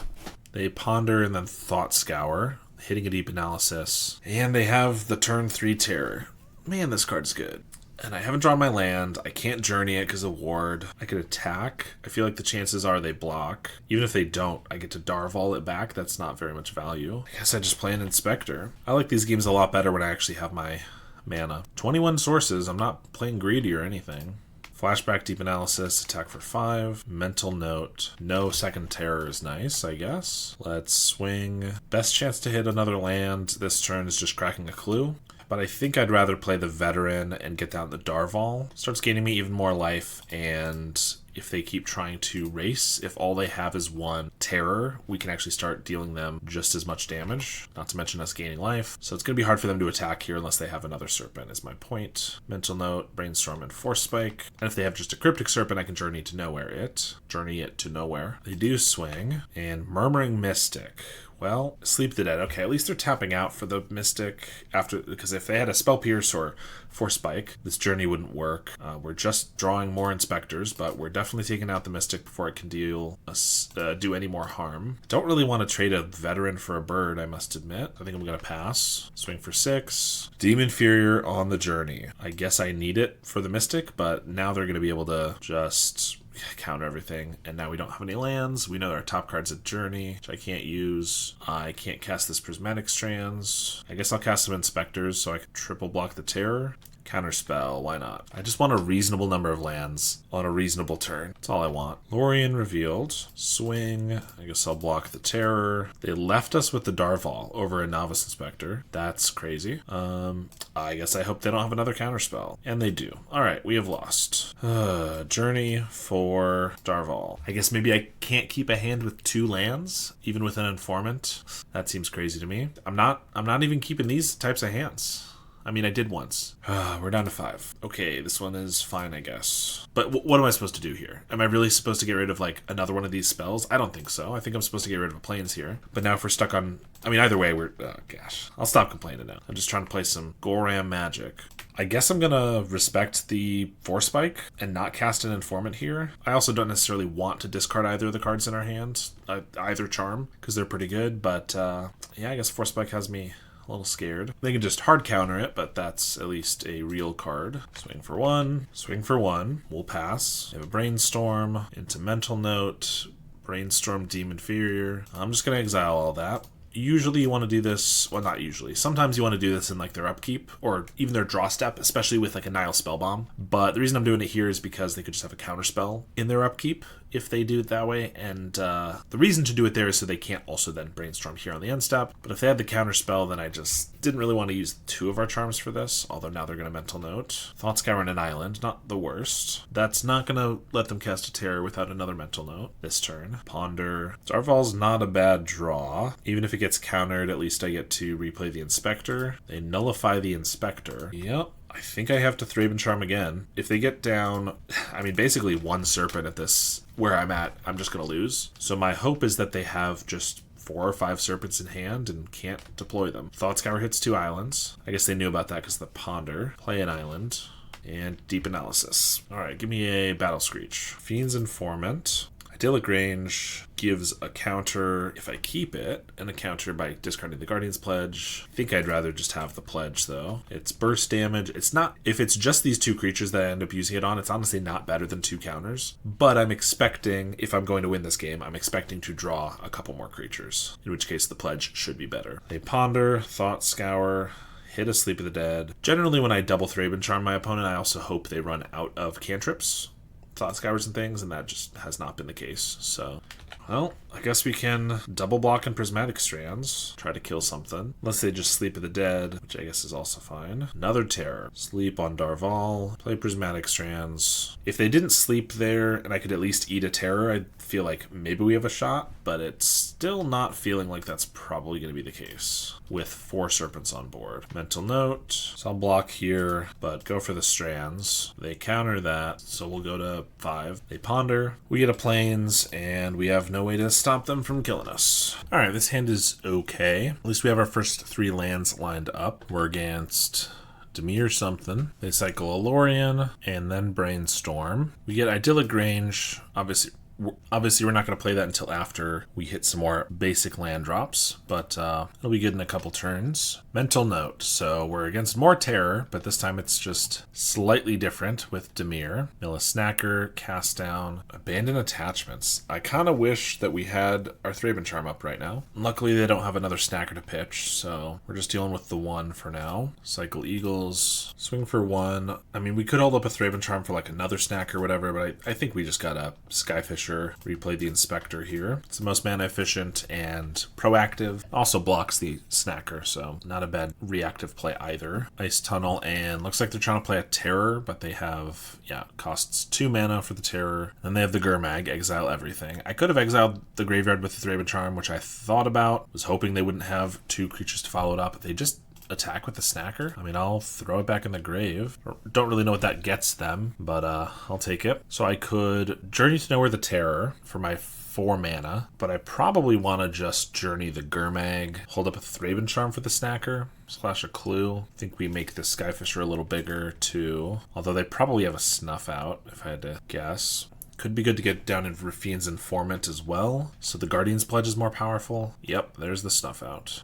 They ponder and then Thought Scour, hitting a Deep Analysis, and they have the turn 3 Terror. Man, this card's good. And I haven't drawn my land. I can't journey it because of Ward. I could attack. I feel like the chances are they block. Even if they don't, I get to Darval it back. That's not very much value. I guess I just play an Inspector. I like these games a lot better when I actually have my mana. 21 sources. I'm not playing greedy or anything. Flashback, Deep Analysis, attack for 5. Mental Note. No second Terror is nice, I guess. Let's swing. Best chance to hit another land this turn is just cracking a Clue. But I think I'd rather play the Veteran and get down the Darval. Starts gaining me even more life, and if they keep trying to race, if all they have is 1 Terror, we can actually start dealing them just as much damage, not to mention us gaining life. So it's going to be hard for them to attack here unless they have another Serpent, is my point. Mental Note, Brainstorm, and Force Spike. And if they have just a Cryptic Serpent, I can Journey it to nowhere. They do swing, and Murmuring Mystic. Well, Sleep the Dead. Okay, at least they're tapping out for the Mystic after, because if they had a Spell Pierce or Force Spike, this Journey wouldn't work. We're just drawing more Inspectors, but we're definitely taking out the Mystic before it can do any more harm. Don't really want to trade a Veteran for a bird, I must admit. I think I'm going to pass. Swing for 6. Demon Inferior on the Journey. I guess I need it for the Mystic, but now they're going to be able to just counter everything, and now we don't have any lands. We know our top card's a Journey, which I can't use. I can't cast this Prismatic Strands. I guess I'll cast some Inspectors so I can triple block the Terror. Counterspell, why not? I just want a reasonable number of lands on a reasonable turn. That's all I want. Lorien revealed. Swing. I guess I'll block the Terror. They left us with the Darval over a Novice Inspector. That's crazy. I guess I hope they don't have another counterspell. And they do. Alright, we have lost. Journey for Darval. I guess maybe I can't keep a hand with 2 lands, even with an Informant. That seems crazy to me. I'm not even keeping these types of hands. I mean, I did once. We're down to 5. Okay, this one is fine, I guess. But what am I supposed to do here? Am I really supposed to get rid of, like, another one of these spells? I don't think so. I think I'm supposed to get rid of a plains here. But now if we're stuck on... I mean, either way, we're... Oh, gosh. I'll stop complaining now. I'm just trying to play some Goram magic. I guess I'm going to respect the Force Spike and not cast an Informant here. I also don't necessarily want to discard either of the cards in our hand, either Charm, because they're pretty good. But, yeah, I guess Force Spike has me a little scared. They can just hard counter it, but that's at least a real card. Swing for 1. Swing for 1. We'll pass. We have a Brainstorm into Mental Note. Brainstorm, Deem Inferior. I'm just going to exile all that. Usually you want to do this, well, not usually. Sometimes you want to do this in like their upkeep or even their draw step, especially with like a Nile Spellbomb. But the reason I'm doing it here is because they could just have a counterspell in their upkeep if they do it that way. And the reason to do it there is so they can't also then Brainstorm here on the end step. But if they had the counterspell, then I just didn't really want to use 2 of our charms for this. Although now they're going to Mental Note. Thought Scour and an Island, not the worst. That's not going to let them cast a Terror without another Mental Note this turn. Ponder. Darval's not a bad draw. Even if it gets countered, at least I get to replay the Inspector. They nullify the Inspector. Yep. I think I have to Thraben Charm again. If they get down, I mean, basically 1 Serpent at this, where I'm at, I'm just going to lose. So my hope is that they have just 4 or 5 Serpents in hand and can't deploy them. Thought Scour hits 2 islands. I guess they knew about that because the Ponder. Play an island. And Deep Analysis. Alright, give me a Battle Screech. Fiend's Informant. Idyllic Range gives a counter if I keep it, and a counter by discarding the Guardian's Pledge. I think I'd rather just have the Pledge, though. It's burst damage. It's not... If it's just these 2 creatures that I end up using it on, it's honestly not better than 2 counters. But I'm expecting, if I'm going to win this game, I'm expecting to draw a couple more creatures, in which case the Pledge should be better. They Ponder, Thought Scour... Hit a Sleep of the Dead. Generally, when I double Thraben Charm my opponent, I also hope they run out of cantrips, Thought Scours and things, and that just has not been the case. So, well, I guess we can double block and Prismatic Strands, try to kill something. Unless they just Sleep of the Dead, which I guess is also fine. Another Terror. Sleep on Darval, play Prismatic Strands. If they didn't sleep there, and I could at least eat a Terror, I'd feel like maybe we have a shot, but it's still not feeling like that's probably going to be the case with 4 Serpents on board. Mental Note, so I'll block here, but go for the Strands. They counter that, so we'll go to 5. They Ponder, we get a Plains, and we have no way to stop them from killing us. Alright, this hand is okay. At least we have our first 3 lands lined up. We're against Dimir something. They cycle a Lorien, and then Brainstorm. We get Idyllic Range, obviously we're not going to play that until after we hit some more basic land drops, but it'll be good in a couple turns. Mental Note. So we're against more Terror, but this time it's just slightly different with Dimir. Mill a Snacker, Cast Down, Abandon Attachments. I kind of wish that we had our Thraben Charm up right now. Luckily, they don't have another Snacker to pitch, so we're just dealing with the 1 for now. Cycle Eagles, swing for 1. I mean, we could hold up a Thraben Charm for like another Snacker or whatever, but I think we just got a Skyfisher. Replay the Inspector here. It's the most mana efficient and proactive. Also blocks the Snacker, so not a bad reactive play either. Ice Tunnel, and looks like they're trying to play a Terror, but they have, costs 2 mana for the Terror. Then they have the Gurmag, exile everything. I could have exiled the graveyard with the Thraben Charm, which I thought about. Was hoping they wouldn't have 2 creatures to follow it up. They just attack with the Snacker. I mean, I'll throw it back in the grave. Don't really know what that gets them, but I'll take it. So I could Journey to Nowhere the Terror for my 4 mana, but I probably want to just Journey the Gurmag, hold up a Thraben Charm for the Snacker, slash a Clue. I think we make the Skyfisher a little bigger too, although they probably have a Snuff Out, if I had to guess. Could be good to get down in Rafine's Informant as well, so the Guardian's Pledge is more powerful. Yep, there's the Snuff Out.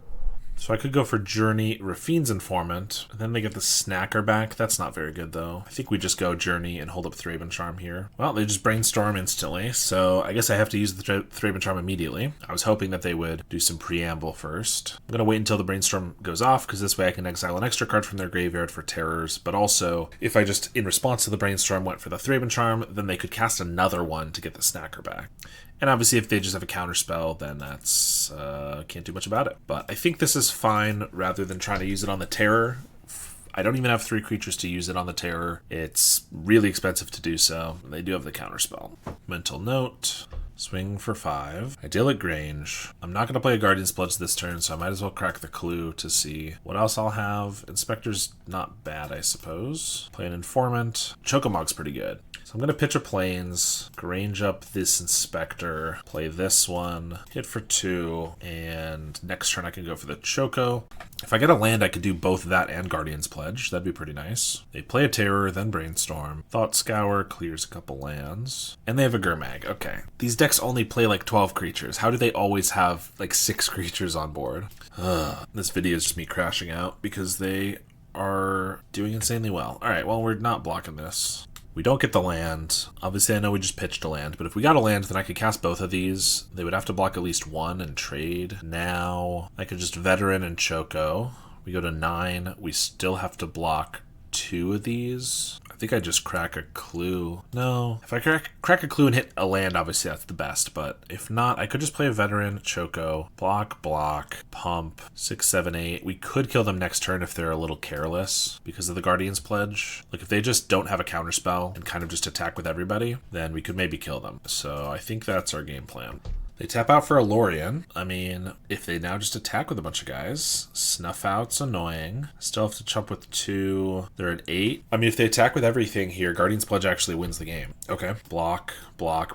So I could go for Journey, Rafine's Informant, and then they get the Snacker back. That's not very good, though. I think we just go Journey and hold up Thraben Charm here. Well, they just Brainstorm instantly, so I guess I have to use the Thraben Charm immediately. I was hoping that they would do some preamble first. I'm going to wait until the Brainstorm goes off, because this way I can exile an extra card from their graveyard for Terrors, but also, if I just, in response to the Brainstorm, went for the Thraben Charm, then they could cast another one to get the Snacker back. And obviously, if they just have a counterspell, then that's can't do much about it. But I think this is fine rather than trying to use it on the Terror. I don't even have 3 creatures to use it on the Terror. It's really expensive to do so. They do have the counterspell. Mental Note. Swing for 5. Idyllic Grange. I'm not going to play a Guardian's Pledge this turn, so I might as well crack the Clue to see what else I'll have. Inspector's not bad, I suppose. Play an Informant. Chocomog's pretty good. So I'm going to pitch a Plains, Grange up this Inspector, play this one, hit for 2, and next turn I can go for the Choco. If I get a land, I could do both that and Guardian's Pledge. That'd be pretty nice. They play a Terror, then Brainstorm. Thought Scour clears a couple lands. And they have a Gurmag. Okay. These decks only play like 12 creatures. How do they always have like 6 creatures on board? This video is just me crashing out because they are doing insanely well. Alright, well, we're not blocking this. We don't get the land. Obviously, I know we just pitched a land, but if we got a land, then I could cast both of these. They would have to block at least 1 and trade. Now, I could just Veteran and Choco. We go to 9. We still have to block 2 of these. I think I just crack a Clue. No. If I crack a Clue and hit a land, obviously that's the best. But if not, I could just play a Veteran, Choco, block, pump, 6, 7, 8. We could kill them next turn if they're a little careless because of the Guardian's Pledge. Like if they just don't have a counterspell and kind of just attack with everybody, then we could maybe kill them. So I think that's our game plan. They tap out for a Lorien. I mean, if they now just attack with a bunch of guys, Snuff Out's annoying. Still have to chump with 2. They're at 8. I mean, if they attack with everything here, Guardian's Pledge actually wins the game. Okay. Block.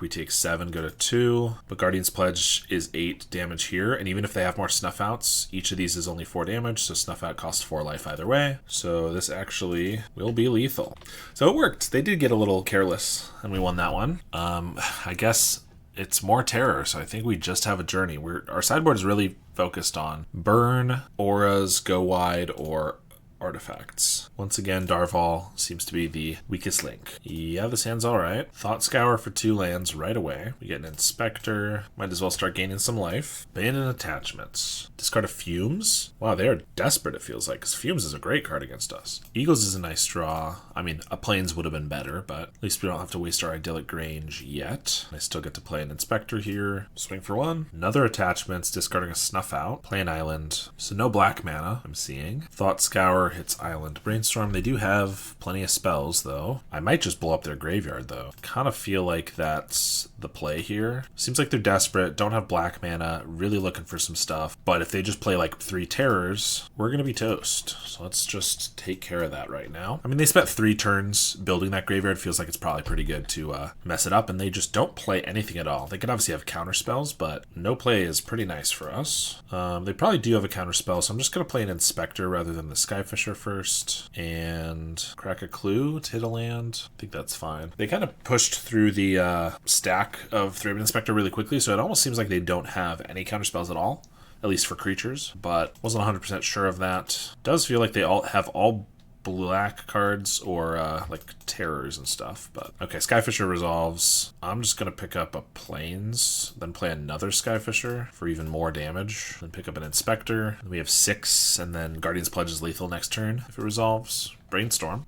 We take 7, go to 2. But Guardian's Pledge is 8 damage here. And even if they have more Snuff Outs, each of these is only 4 damage. So Snuff Out costs 4 life either way. So this actually will be lethal. So it worked. They did get a little careless and we won that one. I guess it's more Terror, so I think we just have a journey. Our sideboard is really focused on burn, auras, go wide, or artifacts. Once again, Darval seems to be the weakest link. Yeah, this hand's alright. Thought Scour for 2 lands right away. We get an Inspector. Might as well start gaining some life. Abandon Attachments. Discard a Fumes. Wow, they are desperate, it feels like, because Fumes is a great card against us. Eagles is a nice draw. I mean, a Plains would have been better, but at least we don't have to waste our Idyllic Grange yet. I still get to play an Inspector here. Swing for 1. Another Attachments, discarding a Snuff Out. Play an Island. So no black mana, I'm seeing. Thought Scour hits Island. Brainstorm, they do have plenty of spells, though. I might just blow up their graveyard, though. Kind of feel like that's the play here. Seems like they're desperate, don't have black mana, really looking for some stuff. But if they just play like 3 Terrors, we're going to be toast. So let's just take care of that right now. I mean, they spent 3 turns building that graveyard. Feels like it's probably pretty good to mess it up, and they just don't play anything at all. They could obviously have counter spells, but no play is pretty nice for us. They probably do have a counter spell, so I'm just going to play an Inspector rather than the Skyfisher first, and crack a Clue to hit a land. I think that's fine. They kind of pushed through the stack of 3-man Inspector really quickly, so it almost seems like they don't have any counter spells at all, at least for creatures, but wasn't 100% sure of that. Does feel like they all have all black cards or like Terrors and stuff, but okay. Skyfisher resolves. I'm just gonna pick up a Plains, then play another Skyfisher for even more damage, then pick up an Inspector. Then we have 6, and then Guardian's Pledge is lethal next turn if it resolves. Brainstorm.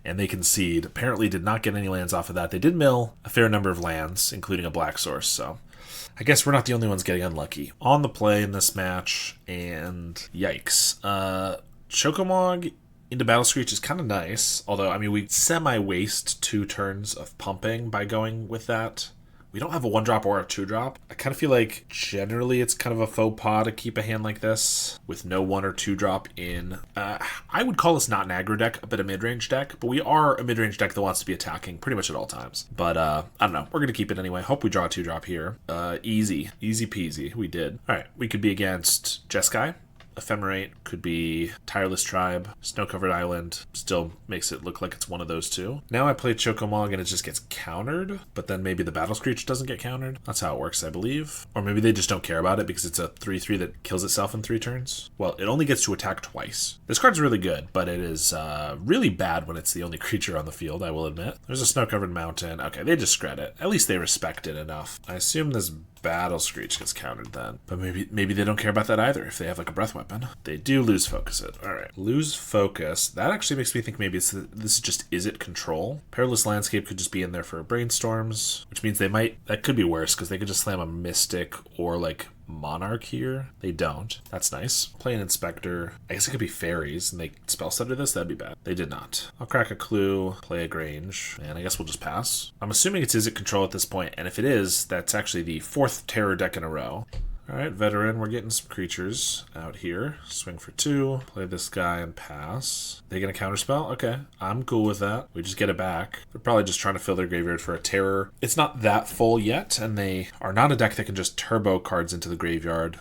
And they concede. Apparently did not get any lands off of that. They did mill a fair number of lands, including a black source, so I guess we're not the only ones getting unlucky. On the play in this match, and yikes. Chocomog into Battle Screech is kind of nice, although, I mean, we semi-waste 2 turns of pumping by going with that. We don't have a 1-drop or a 2-drop. I kind of feel like generally it's kind of a faux pas to keep a hand like this with no 1 or 2-drop in. I would call this not an aggro deck, but a mid-range deck, but we are a mid-range deck that wants to be attacking pretty much at all times. But I don't know. We're going to keep it anyway. Hope we draw a 2-drop here. Easy peasy. We did. All right. We could be against Jeskai. Ephemerate, could be Tireless Tribe, Snow-Covered Island, still makes it look like it's one of those 2. Now I play Chocomog and it just gets countered, but then maybe the Battle Screech doesn't get countered. That's how it works, I believe. Or maybe they just don't care about it because it's a 3/3 that kills itself in 3 turns. Well, it only gets to attack twice. This card's really good, but it is really bad when it's the only creature on the field, I will admit. There's a Snow-Covered Mountain. Okay, they discredit it. At least they respect it enough. I assume this Battle Screech gets countered then. But maybe they don't care about that either if they have like a breath weapon. They do lose focus it. Alright. Lose focus. That actually makes me think maybe this is just Izzet control. Perilous Landscape could just be in there for brainstorms, which means that could be worse because they could just slam a Mystic or like Monarch here? They don't. That's nice. Play an Inspector. I guess it could be fairies and they spell stutter this? That'd be bad. They did not. I'll crack a clue, play a Grange, and I guess we'll just pass. I'm assuming it's Izzet control at this point, and if it is, that's actually the 4th terror deck in a row. Alright, veteran, we're getting some creatures out here. Swing for 2, play this guy and pass. They gonna counterspell? Okay, I'm cool with that. We just get it back. They're probably just trying to fill their graveyard for a terror. It's not that full yet, and they are not a deck that can just turbo cards into the graveyard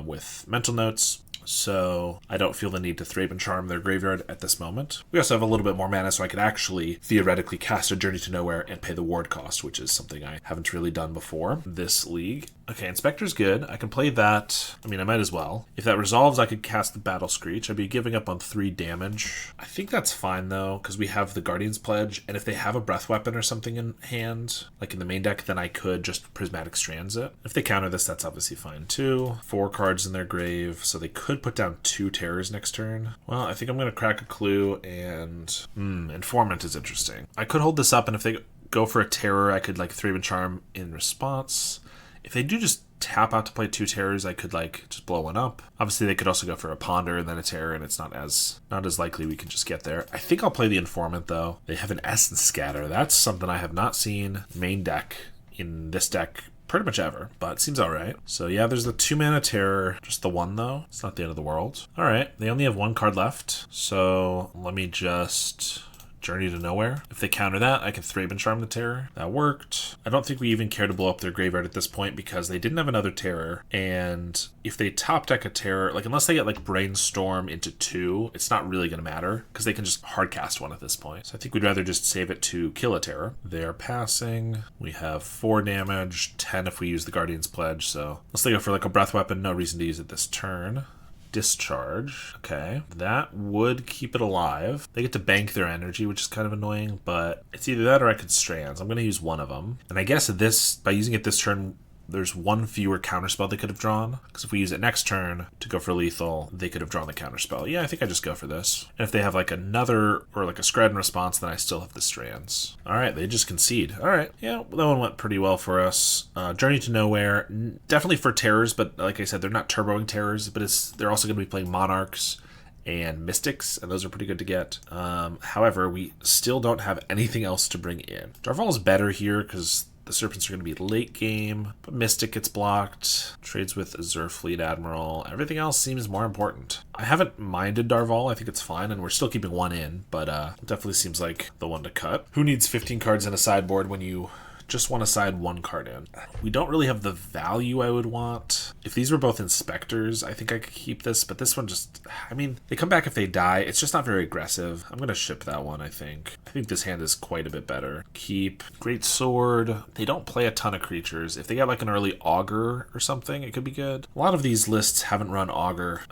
with mental notes. So I don't feel the need to Thraben Charm their graveyard at this moment. We also have a little bit more mana, so I could actually theoretically cast a Journey to Nowhere and pay the ward cost, which is something I haven't really done before this league. Okay, Inspector's good. I can play that. I mean, I might as well. If that resolves, I could cast the Battle Screech. I'd be giving up on 3 damage. I think that's fine, though, because we have the Guardian's Pledge, and if they have a Breath Weapon or something in hand, like in the main deck, then I could just Prismatic Strands it. If they counter this, that's obviously fine, too. 4 cards in their grave, so they could put down 2 terrors next turn. Well, I think I'm going to crack a clue, and Informant is interesting. I could hold this up, and if they go for a terror, I could like Thraben Charm in response. If they do just tap out to play 2 terrors, I could like just blow one up. Obviously, they could also go for a Ponder and then a terror, and it's not as likely we can just get there. I think I'll play the Informant, though. They have an Essence Scatter. That's something I have not seen main deck in this deck pretty much ever, but it seems all right. So yeah, there's the 2 mana terror, just the 1 though. It's not the end of the world. All right, they only have 1 card left, so let me just Journey to Nowhere. If they counter that, I can Thraben Charm the terror. That worked. I don't think we even care to blow up their graveyard at this point because they didn't have another terror, and if they top deck a terror, like unless they get like Brainstorm into 2, it's not really going to matter because they can just hard cast 1 at this point. So I think we'd rather just save it to kill a terror. They're passing. We have 4 damage, 10 if we use the Guardian's Pledge, so unless they go for like a Breath Weapon, no reason to use it this turn. Discharge. Okay, that would keep it alive. They get to bank their energy, which is kind of annoying, but it's either that or I could Strands. I'm going to use one of them. And I guess this, by using it this turn, there's 1 fewer counterspell they could have drawn. Because if we use it next turn to go for lethal, they could have drawn the counterspell. Yeah, I think I just go for this. And if they have like another, or like a Scred in response, then I still have the Strands. Alright, they just concede. Alright, yeah, that one went pretty well for us. Journey to Nowhere, definitely for terrors, but like I said, they're not turboing terrors, but they're also going to be playing Monarchs and Mystics, and those are pretty good to get. However, we still don't have anything else to bring in. Darval is better here because the Serpents are going to be late game, but Mystic gets blocked. Trades with Azure Fleet Admiral. Everything else seems more important. I haven't minded Darval. I think it's fine, and we're still keeping 1 in, but it definitely seems like the one to cut. Who needs 15 cards in a sideboard when you just want to side 1 card in? We don't really have the value I would want. If these were both Inspectors, I think I could keep this, but this one just, I mean, they come back if they die. It's just not very aggressive. I'm going to ship that one, I think. I think this hand is quite a bit better. Keep. Great Sword. They don't play a ton of creatures. If they got like an early Augur or something, it could be good. A lot of these lists haven't run Augur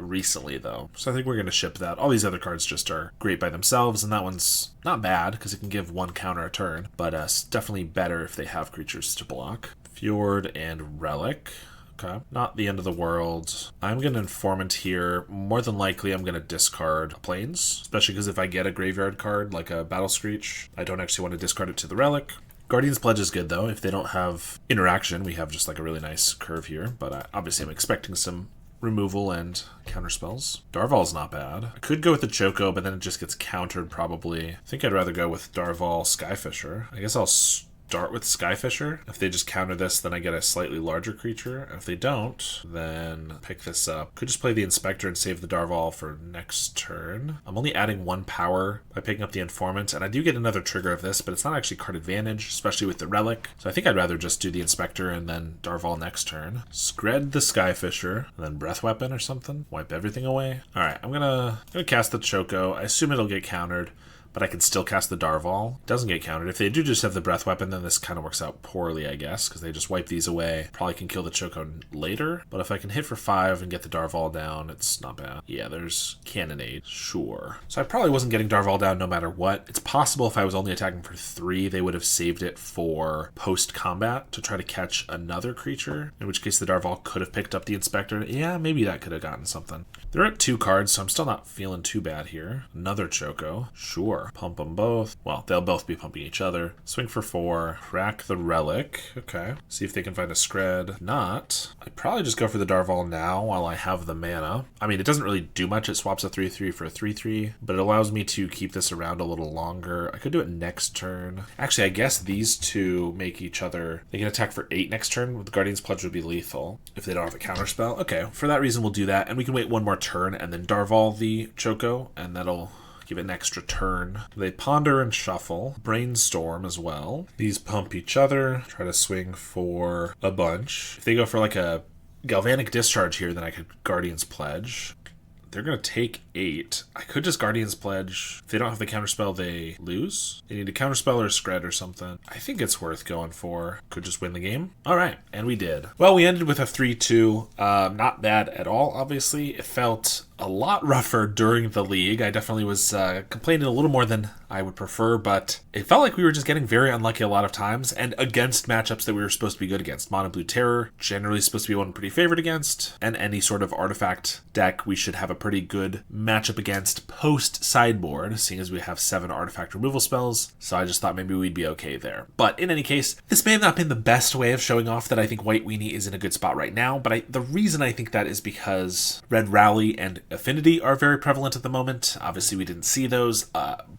recently, though, so I think we're going to ship that. All these other cards just are great by themselves, and that one's not bad because it can give 1 counter a turn, but it's definitely better if they have creatures to block. Fjord and Relic. Okay, not the end of the world. I'm going to Informant here. More than likely, I'm going to discard Plains, especially because if I get a graveyard card like a Battle Screech, I don't actually want to discard it to the Relic. Guardian's Pledge is good, though. If they don't have interaction, we have just like a really nice curve here, but obviously I'm expecting some removal and counter spells. Darval's not bad. I could go with the Choco, but then it just gets countered probably. I think I'd rather go with Darval Skyfisher. I guess I'll start with Skyfisher. If they just counter this, then I get a slightly larger creature. If they don't, then pick this up. Could just play the Inspector and save the Darval for next turn. I'm only adding 1 power by picking up the Informant, and I do get another trigger of this, but it's not actually card advantage, especially with the Relic. So I think I'd rather just do the Inspector and then Darval next turn. Scred the Skyfisher, and then Breath Weapon or something. Wipe everything away. Alright, I'm gonna cast the Choco. I assume it'll get countered, but I can still cast the Darval. It doesn't get countered. If they do just have the Breath Weapon, then this kind of works out poorly, I guess, because they just wipe these away. Probably can kill the Choco later, but if I can hit for 5 and get the Darval down, it's not bad. Yeah, there's Cannonade. Sure. So I probably wasn't getting Darval down no matter what. It's possible if I was only attacking for 3, they would have saved it for post-combat to try to catch another creature, in which case the Darval could have picked up the Inspector. Yeah, maybe that could have gotten something. They're at 2 cards, so I'm still not feeling too bad here. Another Choco. Sure. 4. Pump them both. Well, they'll both be pumping each other. Swing for 4. Crack the relic. Okay. See if they can find a scred. Not. I'd probably just go for the Darval now while I have the mana. I mean, it doesn't really do much. It swaps a 3/3 for a 3/3, but it allows me to keep this around a little longer. I could do it next turn. Actually, I guess these two make each other. They can attack for 8 next turn. With Guardian's Pledge would be lethal if they don't have a counterspell. Okay, for that reason, we'll do that, and we can wait one more turn and then Darval the Choco, and that'll give it an extra turn. They ponder and shuffle. Brainstorm as well. These pump each other. Try to swing for a bunch. If they go for like a Galvanic Discharge here, then I could Guardian's Pledge. They're going to take 8. I could just Guardian's Pledge. If they don't have the counterspell, they lose. They need a counterspell or a scred or something. I think it's worth going for. Could just win the game. All right, and we did. Well, we ended with a 3-2. Not bad at all, obviously. It felt a lot rougher during the league. I definitely was complaining a little more than I would prefer, but it felt like we were just getting very unlucky a lot of times, and against matchups that we were supposed to be good against. Mono Blue Terror, generally supposed to be one pretty favored against, and any sort of artifact deck we should have a pretty good matchup against post-sideboard, seeing as we have 7 artifact removal spells, so I just thought maybe we'd be okay there. But in any case, this may have not been the best way of showing off that I think White Weenie is in a good spot right now, but the reason I think that is because Red Rally and Affinity are very prevalent at the moment. Obviously, we didn't see those.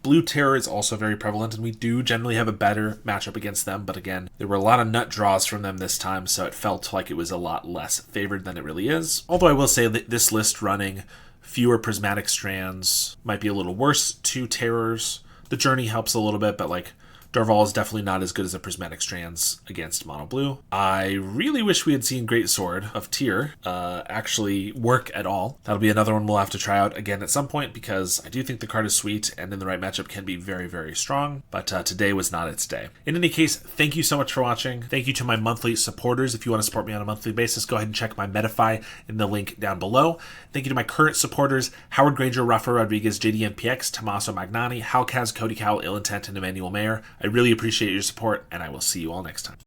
Blue Terror is also very prevalent, and we do generally have a better matchup against them, but again, there were a lot of nut draws from them this time, so it felt like it was a lot less favored than it really is. Although I will say that this list running fewer prismatic strands might be a little worse. 2 terrors. The journey helps a little bit, but like Darval is definitely not as good as the prismatic strands against Mono Blue. I really wish we had seen Great Sword of Tyr actually work at all. That'll be another one we'll have to try out again at some point, because I do think the card is sweet and in the right matchup can be very, very strong, but today was not its day. In any case, thank you so much for watching. Thank you to my monthly supporters. If you want to support me on a monthly basis, go ahead and check my Metafy in the link down below. Thank you to my current supporters, Howard Granger, Rafa Rodriguez, JDMPX, Tommaso Magnani, Halkaz, Cody Cowell, Ill Intent, and Emmanuel Mayer. I really appreciate your support, and I will see you all next time.